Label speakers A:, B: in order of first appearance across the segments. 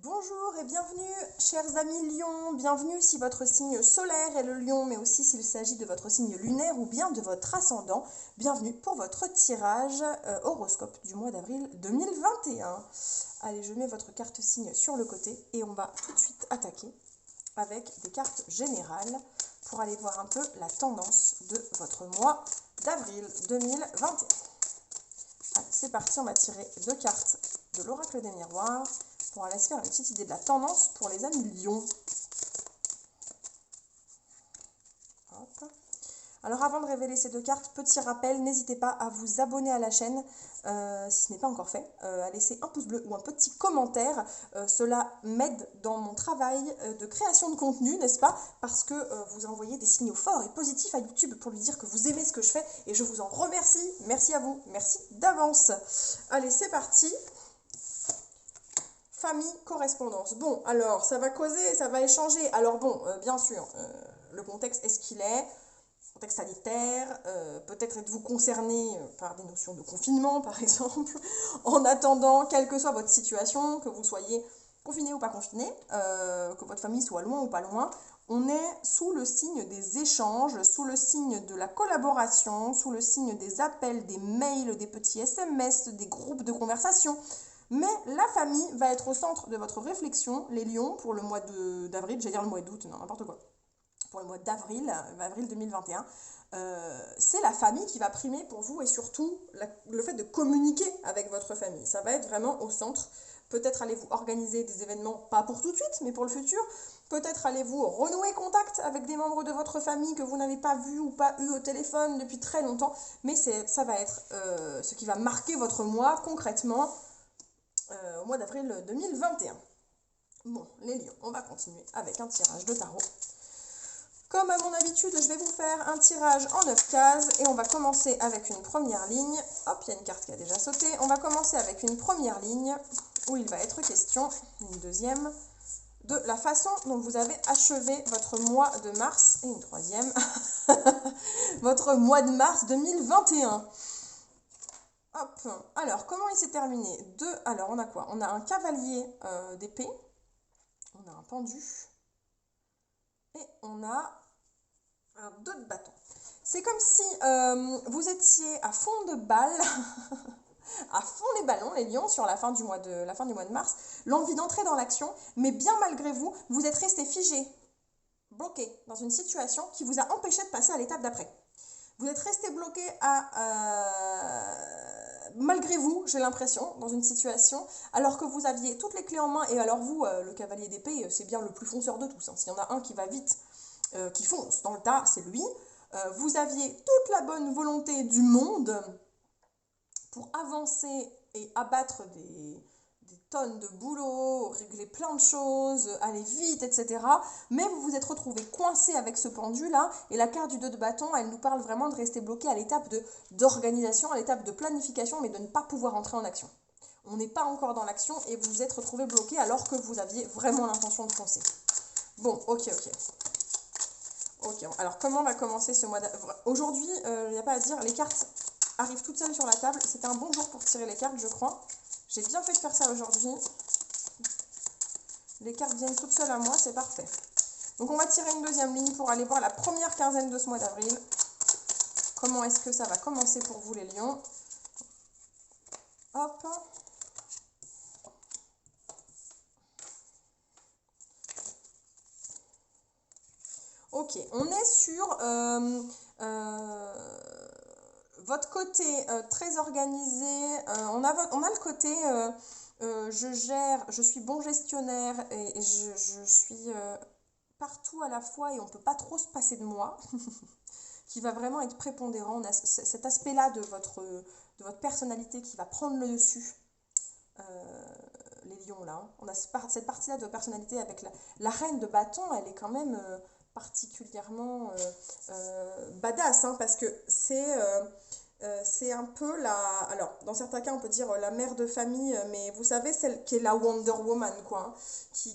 A: Bonjour et bienvenue, chers amis lions, bienvenue si votre signe solaire est le lion, mais aussi s'il s'agit de votre signe lunaire ou bien de votre ascendant. Bienvenue pour votre tirage horoscope du mois d'avril 2021. Allez, je mets votre carte signe sur le côté et on va tout de suite attaquer avec des cartes générales pour aller voir un peu la tendance de votre mois d'avril 2021. Allez, c'est parti, on va tirer deux cartes de l'oracle des miroirs pour aller se faire une petite idée de la tendance pour les amis lions. Hop. Alors avant de révéler ces deux cartes, petit rappel, n'hésitez pas à vous abonner à la chaîne si ce n'est pas encore fait, à laisser un pouce bleu ou un petit commentaire. Cela m'aide dans mon travail de création de contenu, n'est-ce pas? Parce que vous envoyez des signaux forts et positifs à YouTube pour lui dire que vous aimez ce que je fais et je vous en remercie. Merci à vous, merci d'avance. Allez, c'est parti. Famille, correspondance. Bon, alors, ça va causer, ça va échanger. Alors bon, bien sûr, le contexte est ce qu'il est, contexte sanitaire, peut-être êtes-vous concerné par des notions de confinement, par exemple. En attendant, quelle que soit votre situation, que vous soyez confiné ou pas confiné, que votre famille soit loin ou pas loin, on est sous le signe des échanges, sous le signe de la collaboration, sous le signe des appels, des mails, des petits SMS, des groupes de conversation. Mais la famille va être au centre de votre réflexion, les lions, pour le mois d'avril, j'allais dire le mois d'août, non, n'importe quoi. Pour le mois d'avril, avril 2021, c'est la famille qui va primer pour vous et surtout le fait de communiquer avec votre famille. Ça va être vraiment au centre. Peut-être allez-vous organiser des événements, pas pour tout de suite, mais pour le futur. Peut-être allez-vous renouer contact avec des membres de votre famille que vous n'avez pas vu ou pas eu au téléphone depuis très longtemps. Mais ça va être ce qui va marquer votre mois concrètement. Au mois d'avril 2021. Bon, les lions, on va continuer avec un tirage de tarot. Comme à mon habitude, je vais vous faire un tirage en 9 cases et on va commencer avec une première ligne. Hop, il y a une carte qui a déjà sauté. On va commencer avec une première ligne où il va être question, une deuxième, de la façon dont vous avez achevé votre mois de mars, et une troisième, votre mois de mars 2021. Hop, alors comment il s'est terminé? Alors on a quoi? On a un cavalier d'épée, on a un pendu, et on a un 2 de bâton. C'est comme si vous étiez à fond de balle, à fond les ballons, les lions, sur la fin du mois de mars, l'envie d'entrer dans l'action, mais bien malgré vous, vous êtes resté figé, bloqué dans une situation qui vous a empêché de passer à l'étape d'après. Vous êtes resté bloqué malgré vous, j'ai l'impression, dans une situation, alors que vous aviez toutes les clés en main, et alors vous, le cavalier d'épée, c'est bien le plus fonceur de tous. Hein. S'il y en a un qui va vite, qui fonce dans le tas, c'est lui. Vous aviez toute la bonne volonté du monde pour avancer et abattre des tonnes de boulot, régler plein de choses, aller vite, etc. Mais vous vous êtes retrouvé coincé avec ce pendu-là, et la carte du 2 de bâton, elle nous parle vraiment de rester bloqué à l'étape d'organisation, à l'étape de planification, mais de ne pas pouvoir entrer en action. On n'est pas encore dans l'action et vous vous êtes retrouvé bloqué alors que vous aviez vraiment l'intention de foncer. Bon, ok. Ok, alors comment va commencer ce mois d'avril? Aujourd'hui, il n'y a pas à dire, les cartes arrivent toutes seules sur la table. C'était un bon jour pour tirer les cartes, je crois. J'ai bien fait de faire ça aujourd'hui. Les cartes viennent toutes seules à moi, c'est parfait. Donc on va tirer une deuxième ligne pour aller voir la première quinzaine de ce mois d'avril. Comment est-ce que ça va commencer pour vous les lions? Hop. Ok, on est sur votre côté très organisé. On a le côté je gère, je suis bon gestionnaire et je suis partout à la fois et on ne peut pas trop se passer de moi, qui va vraiment être prépondérant. On a cet aspect-là de votre personnalité qui va prendre le dessus. Les lions là. Hein. On a cette partie-là de votre personnalité avec la reine de bâton, elle est quand même particulièrement badass, hein, parce que c'est un peu la... Alors, dans certains cas, on peut dire la mère de famille, mais vous savez, celle qui est la Wonder Woman, quoi. Hein,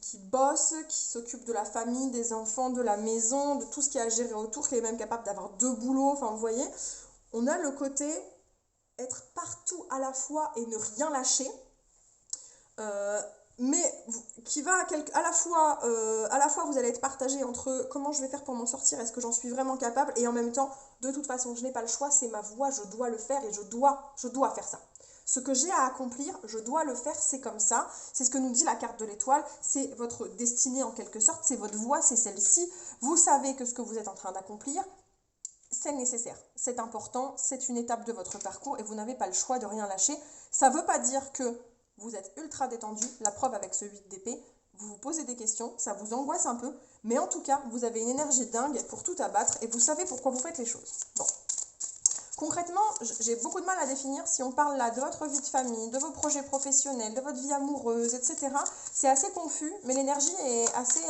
A: qui bosse, qui s'occupe de la famille, des enfants, de la maison, de tout ce qui a à gérer autour, qui est même capable d'avoir deux boulots. Enfin, vous voyez, on a le côté être partout à la fois et ne rien lâcher. mais qui va à la fois vous allez être partagé entre comment je vais faire pour m'en sortir, est-ce que j'en suis vraiment capable, et en même temps, de toute façon, je n'ai pas le choix, c'est ma voie, je dois le faire et je dois faire ça. Ce que j'ai à accomplir, je dois le faire, c'est comme ça. C'est ce que nous dit la carte de l'étoile, c'est votre destinée en quelque sorte, c'est votre voie, c'est celle-ci. Vous savez que ce que vous êtes en train d'accomplir, c'est nécessaire, c'est important, c'est une étape de votre parcours et vous n'avez pas le choix de rien lâcher. Ça ne veut pas dire que vous êtes ultra détendu, la preuve avec ce 8 d'épée, vous vous posez des questions, ça vous angoisse un peu, mais en tout cas, vous avez une énergie dingue pour tout abattre et vous savez pourquoi vous faites les choses. Bon. Concrètement, j'ai beaucoup de mal à définir si on parle là de votre vie de famille, de vos projets professionnels, de votre vie amoureuse, etc. C'est assez confus, mais l'énergie est assez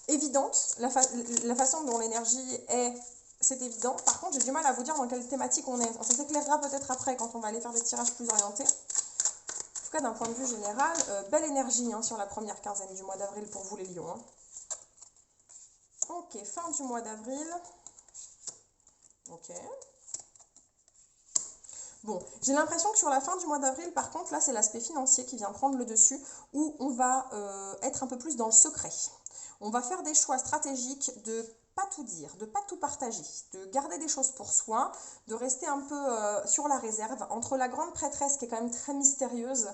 A: évidente. La façon dont l'énergie est, c'est évident. Par contre, j'ai du mal à vous dire dans quelle thématique on est. Ça s'éclairera peut-être après quand on va aller faire des tirages plus orientés. En tout cas, d'un point de vue général, belle énergie sur la première quinzaine du mois d'avril pour vous les lions. Hein. Ok, fin du mois d'avril. Ok. Bon, j'ai l'impression que sur la fin du mois d'avril, par contre, là, c'est l'aspect financier qui vient prendre le dessus, où on va être un peu plus dans le secret. On va faire des choix stratégiques de pas tout dire, de pas tout partager, de garder des choses pour soi, de rester un peu sur la réserve, entre la grande prêtresse, qui est quand même très mystérieuse,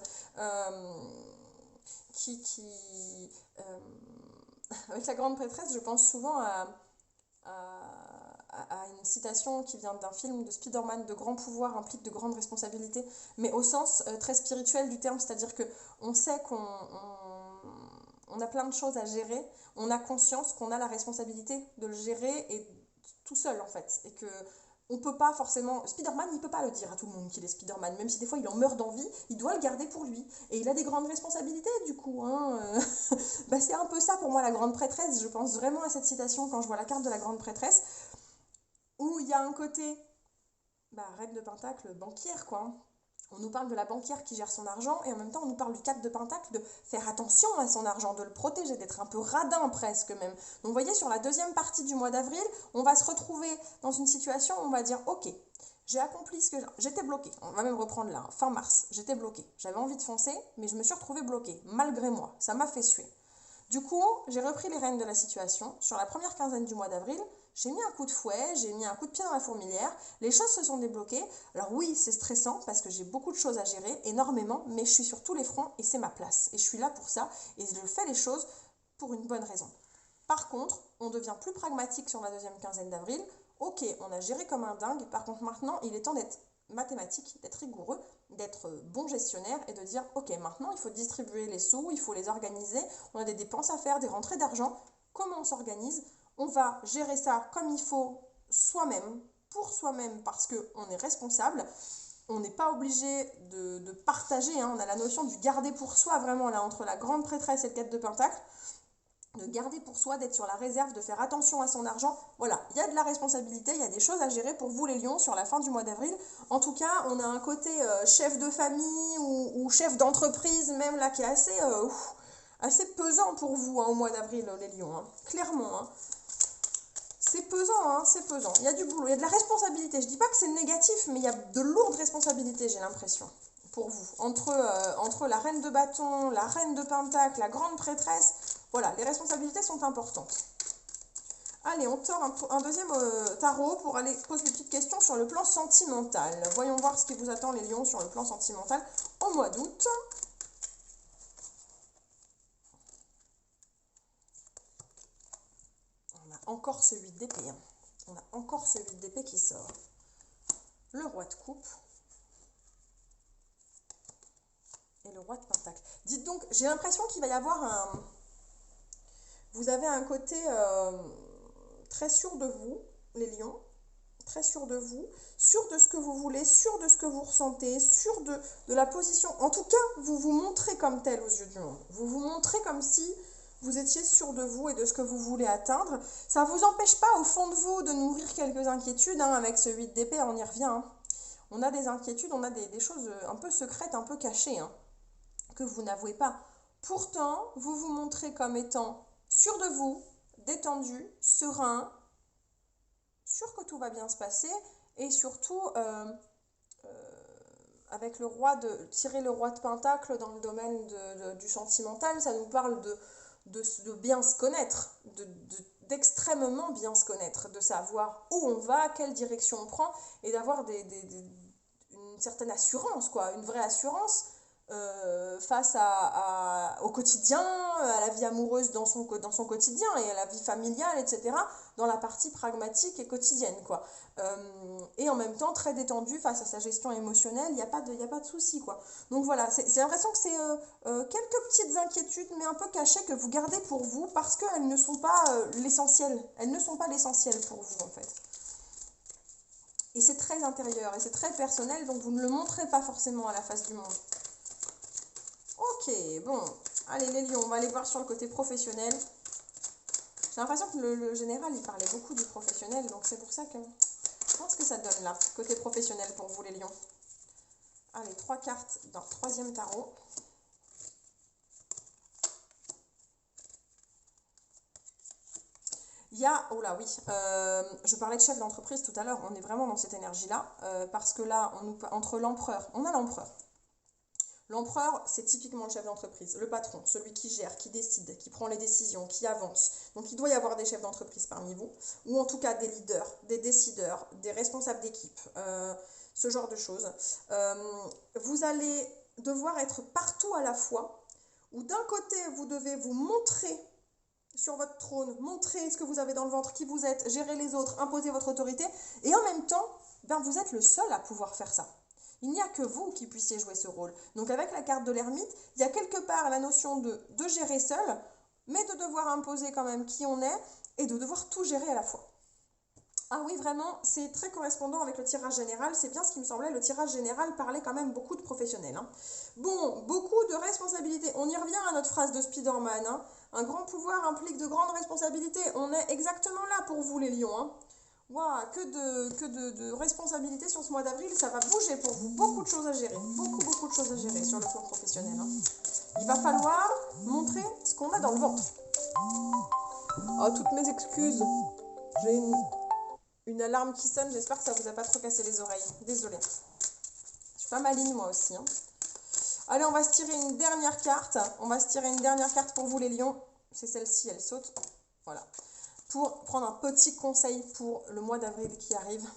A: avec la grande prêtresse, je pense souvent à une citation qui vient d'un film de Spider-Man, de grand pouvoir implique de grandes responsabilités, mais au sens très spirituel du terme, c'est-à-dire que on sait qu'on a plein de choses à gérer, on a conscience qu'on a la responsabilité de le gérer et tout seul en fait, et que on peut pas forcément, Spider-Man il peut pas le dire à tout le monde qu'il est Spider-Man, même si des fois il en meurt d'envie, il doit le garder pour lui, et il a des grandes responsabilités du coup, bah, c'est un peu ça pour moi la grande prêtresse, je pense vraiment à cette citation quand je vois la carte de la grande prêtresse, où il y a un côté, reine de pentacle, banquière quoi. On nous parle de la banquière qui gère son argent et en même temps on nous parle du 4 de pentacle de faire attention à son argent, de le protéger, d'être un peu radin presque même. Donc vous voyez sur la deuxième partie du mois d'avril, on va se retrouver dans une situation où on va dire ok, j'ai accompli ce que j'étais bloqué. On va même reprendre là, fin mars, j'étais bloqué. J'avais envie de foncer, mais je me suis retrouvée bloquée, malgré moi. Ça m'a fait suer. Du coup, j'ai repris les rênes de la situation. Sur la première quinzaine du mois d'avril, j'ai mis un coup de fouet, j'ai mis un coup de pied dans la fourmilière, les choses se sont débloquées. Alors oui, c'est stressant parce que j'ai beaucoup de choses à gérer, énormément, mais je suis sur tous les fronts et c'est ma place. Et je suis là pour ça et je fais les choses pour une bonne raison. Par contre, on devient plus pragmatique sur la deuxième quinzaine d'avril. Ok, on a géré comme un dingue, par contre maintenant, il est temps d'être mathématique, d'être rigoureux, d'être bon gestionnaire et de dire ok, maintenant il faut distribuer les sous, il faut les organiser, on a des dépenses à faire, des rentrées d'argent, comment on s'organise? On va gérer ça comme il faut soi-même, pour soi-même parce qu'on est responsable, on n'est pas obligé de partager, on a la notion du garder pour soi vraiment là entre la grande prêtresse et le 4 de pentacle, de garder pour soi, d'être sur la réserve, de faire attention à son argent. Voilà, il y a de la responsabilité, il y a des choses à gérer pour vous les lions sur la fin du mois d'avril. En tout cas, on a un côté chef de famille ou chef d'entreprise même là qui est assez pesant pour vous au mois d'avril les lions, clairement. C'est pesant, c'est pesant. Il y a du boulot, il y a de la responsabilité. Je dis pas que c'est négatif, mais il y a de lourdes responsabilités, j'ai l'impression, pour vous. Entre la reine de bâton, la reine de pentacle, la grande prêtresse, voilà, les responsabilités sont importantes. Allez, on tord un deuxième tarot pour aller poser des petites questions sur le plan sentimental. Voyons voir ce qui vous attend les lions sur le plan sentimental au mois d'août. On a encore ce 8 d'épée. On a encore ce 8 d'épée qui sort. Le roi de coupe. Et le roi de pentacle. Dites donc, j'ai l'impression qu'il va y avoir un... Vous avez un côté très sûr de vous, les lions, très sûr de vous, sûr de ce que vous voulez, sûr de ce que vous ressentez, sûr de la position. En tout cas, vous vous montrez comme tel aux yeux du monde. Vous vous montrez comme si vous étiez sûr de vous et de ce que vous voulez atteindre. Ça ne vous empêche pas, au fond de vous, de nourrir quelques inquiétudes. Avec ce 8 d'épée, on y revient. On a des inquiétudes, on a des choses un peu secrètes, un peu cachées, que vous n'avouez pas. Pourtant, vous vous montrez comme étant sûr de vous, détendu, serein, sûr que tout va bien se passer et surtout avec le roi tirer le roi de Pentacle dans le domaine du sentimental, ça nous parle de bien se connaître, d'extrêmement bien se connaître, de savoir où on va, quelle direction on prend, et d'avoir une certaine assurance, quoi, une vraie assurance face au quotidien, à la vie amoureuse dans son quotidien et à la vie familiale, etc., dans la partie pragmatique et quotidienne, quoi. Et en même temps très détendu face à sa gestion émotionnelle, il n'y a pas de souci, quoi. Donc voilà, j'ai l'impression que c'est quelques petites inquiétudes, mais un peu cachées, que vous gardez pour vous, parce qu'elles ne sont pas l'essentiel. Elles ne sont pas l'essentiel pour vous, en fait. Et c'est très intérieur, et c'est très personnel, donc vous ne le montrez pas forcément à la face du monde. Ok, bon, allez les lions, on va aller voir sur le côté professionnel. J'ai l'impression que le général, il parlait beaucoup du professionnel, donc c'est pour ça que je pense que ça donne là, côté professionnel pour vous les lions. Allez, 3 cartes dans le 3e tarot. Il y a, oh là oui, je parlais de chef d'entreprise tout à l'heure, on est vraiment dans cette énergie-là, parce que là, entre l'empereur, on a l'empereur. L'empereur, c'est typiquement le chef d'entreprise, le patron, celui qui gère, qui décide, qui prend les décisions, qui avance. Donc il doit y avoir des chefs d'entreprise parmi vous, ou en tout cas des leaders, des décideurs, des responsables d'équipe, ce genre de choses. Vous allez devoir être partout à la fois, où d'un côté vous devez vous montrer sur votre trône, montrer ce que vous avez dans le ventre, qui vous êtes, gérer les autres, imposer votre autorité, et en même temps, ben, vous êtes le seul à pouvoir faire ça. Il n'y a que vous qui puissiez jouer ce rôle. Donc avec la carte de l'ermite, il y a quelque part la notion de gérer seul, mais de devoir imposer quand même qui on est, et de devoir tout gérer à la fois. Ah oui, vraiment, c'est très correspondant avec le tirage général, c'est bien ce qui me semblait, le tirage général parlait quand même beaucoup de professionnels. Hein. Bon, beaucoup de responsabilités, on y revient à notre phrase de Spider-Man, hein. Un grand pouvoir implique de grandes responsabilités, on est exactement là pour vous les lions. Hein. Wow, que de responsabilités sur ce mois d'avril, ça va bouger pour vous, beaucoup de choses à gérer, beaucoup de choses à gérer sur le plan professionnel. Hein. Il va falloir montrer ce qu'on a dans le ventre. Oh, toutes mes excuses, j'ai une alarme qui sonne, j'espère que ça vous a pas trop cassé les oreilles, désolée. Je suis pas maligne moi aussi. Hein. Allez, on va se tirer une dernière carte, pour vous les lions, c'est celle-ci, elle saute, voilà. Pour prendre un petit conseil pour le mois d'avril qui arrive.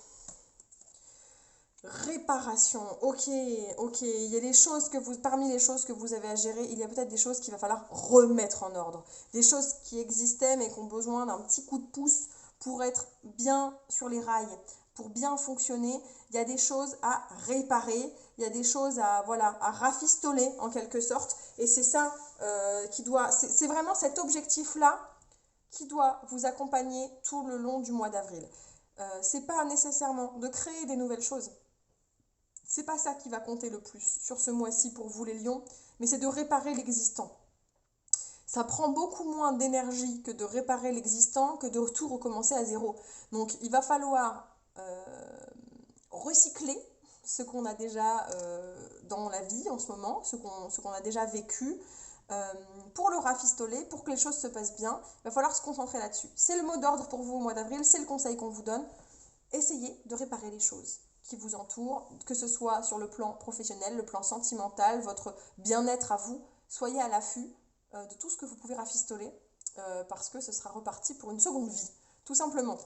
A: Réparation, ok, il y a des choses parmi les choses que vous avez à gérer, il y a peut-être des choses qu'il va falloir remettre en ordre. Des choses qui existaient mais qui ont besoin d'un petit coup de pouce pour être bien sur les rails, pour bien fonctionner. Il y a des choses à réparer, il y a des choses à rafistoler en quelque sorte. Et c'est ça c'est vraiment cet objectif-là qui doit vous accompagner tout le long du mois d'avril. C'est pas nécessairement de créer des nouvelles choses. C'est pas ça qui va compter le plus sur ce mois-ci pour vous les lions, mais c'est de réparer l'existant. Ça prend beaucoup moins d'énergie que de réparer l'existant, que de tout recommencer à zéro. Donc il va falloir recycler ce qu'on a déjà dans la vie en ce moment, ce qu'on a déjà vécu, pour le rafistoler, pour que les choses se passent bien. Il va falloir se concentrer là-dessus. C'est le mot d'ordre pour vous au mois d'avril, c'est le conseil qu'on vous donne. Essayez de réparer les choses qui vous entourent, que ce soit sur le plan professionnel, le plan sentimental, votre bien-être à vous. Soyez à l'affût de tout ce que vous pouvez rafistoler, parce que ce sera reparti pour une seconde vie, tout simplement.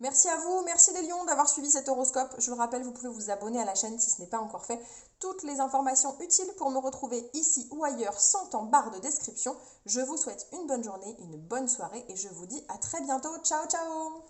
A: Merci à vous, merci les lions d'avoir suivi cet horoscope. Je le rappelle, vous pouvez vous abonner à la chaîne si ce n'est pas encore fait. Toutes les informations utiles pour me retrouver ici ou ailleurs sont en barre de description. Je vous souhaite une bonne journée, une bonne soirée et je vous dis à très bientôt. Ciao, ciao!